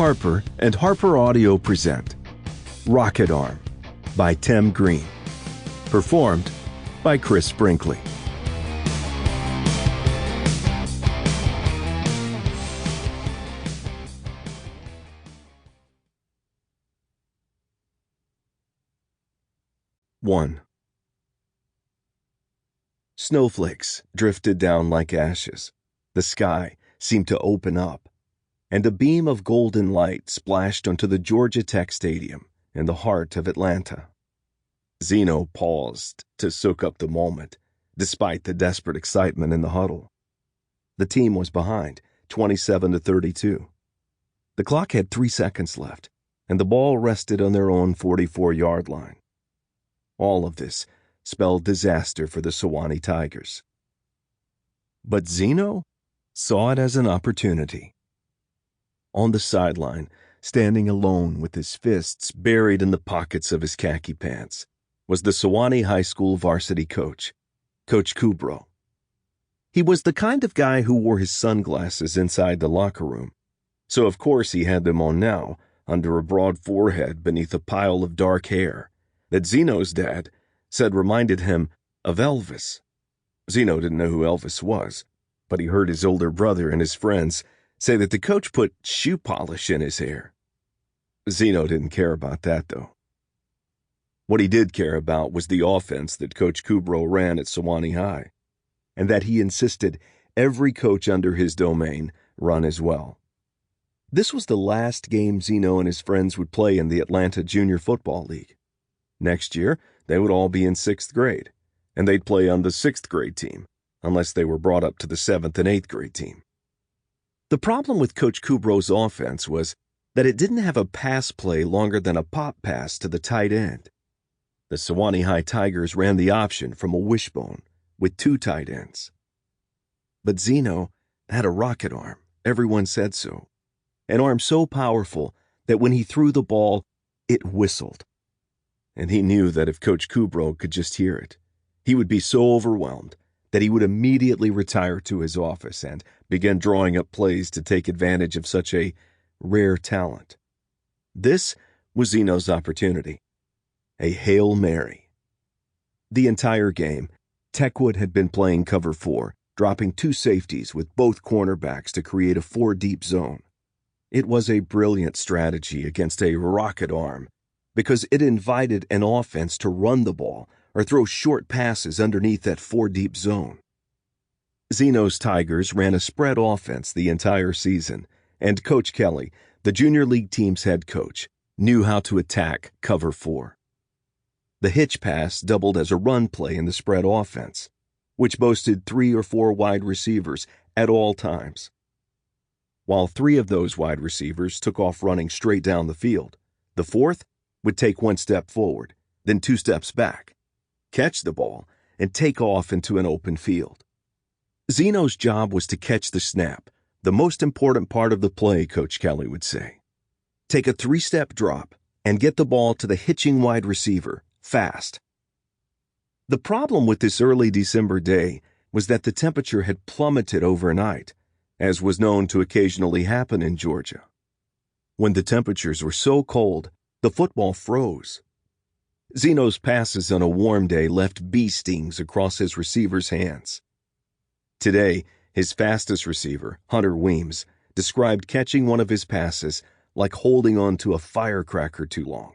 Harper and Harper Audio present Rocket Arm by Tim Green. Performed by Chris Brinkley. One. Snowflakes drifted down like ashes. The sky seemed to open up, and a beam of golden light splashed onto the Georgia Tech Stadium in the heart of Atlanta. Zeno paused to soak up the moment, despite the desperate excitement in the huddle. The team was behind, 27-32. The clock had 3 seconds left, and the ball rested on their own 44-yard line. All of this spelled disaster for the Sewanee Tigers. But Zeno saw it as an opportunity. On the sideline, standing alone with his fists buried in the pockets of his khaki pants, was the Sewanee High School varsity coach, Coach Kubro. He was the kind of guy who wore his sunglasses inside the locker room, so of course he had them on now, under a broad forehead beneath a pile of dark hair that Zeno's dad said reminded him of Elvis. Zeno didn't know who Elvis was, but he heard his older brother and his friends say that the coach put shoe polish in his hair. Zeno didn't care about that, though. What he did care about was the offense that Coach Kubro ran at Sewanee High, and that he insisted every coach under his domain run as well. This was the last game Zeno and his friends would play in the Atlanta Junior Football League. Next year, they would all be in 6th grade, and they'd play on the 6th grade team, unless they were brought up to the 7th and 8th grade team. The problem with Coach Kubro's offense was that it didn't have a pass play longer than a pop pass to the tight end. The Sewanee High Tigers ran the option from a wishbone with 2 tight ends. But Zeno had a rocket arm, everyone said so, an arm so powerful that when he threw the ball, it whistled. And he knew that if Coach Kubro could just hear it, he would be so overwhelmed that he would immediately retire to his office and begin drawing up plays to take advantage of such a rare talent. This was Zeno's opportunity. A Hail Mary. The entire game, Techwood had been playing cover 4, dropping 2 safeties with both cornerbacks to create a 4-deep zone. It was a brilliant strategy against a rocket arm because it invited an offense to run the ball or throw short passes underneath that 4-deep zone. Zeno's Tigers ran a spread offense the entire season, and Coach Kelly, the junior league team's head coach, knew how to attack cover 4. The hitch pass doubled as a run play in the spread offense, which boasted 3 or 4 wide receivers at all times. While 3 of those wide receivers took off running straight down the field, the 4th would take 1 step forward, then 2 steps back, catch the ball, and take off into an open field. Zeno's job was to catch the snap, the most important part of the play, Coach Kelly would say. Take a 3-step drop and get the ball to the hitching wide receiver fast. The problem with this early December day was that the temperature had plummeted overnight, as was known to occasionally happen in Georgia. When the temperatures were so cold, the football froze. Zeno's passes on a warm day left bee stings across his receiver's hands. Today, his fastest receiver, Hunter Weems, described catching one of his passes like holding on to a firecracker too long.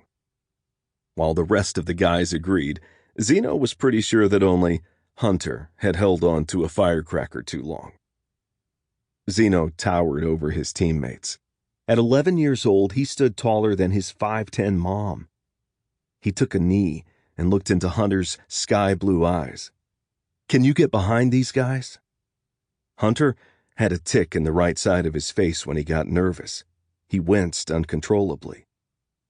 While the rest of the guys agreed, Zeno was pretty sure that only Hunter had held on to a firecracker too long. Zeno towered over his teammates. At 11 years old, he stood taller than his 5'10" mom. He took a knee and looked into Hunter's sky-blue eyes. "Can you get behind these guys?" Hunter had a tick in the right side of his face when he got nervous. He winced uncontrollably.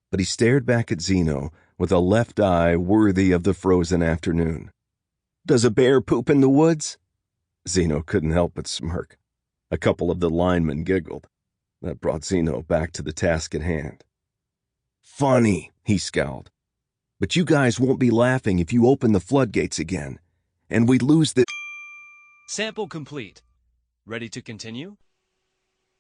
But he stared back at Zeno with a left eye worthy of the frozen afternoon. "Does a bear poop in the woods?" Zeno couldn't help but smirk. A couple of the linemen giggled. That brought Zeno back to the task at hand. "Funny," he scowled. "But you guys won't be laughing if you open the floodgates again, and we lose the—" Sample complete. Ready to continue?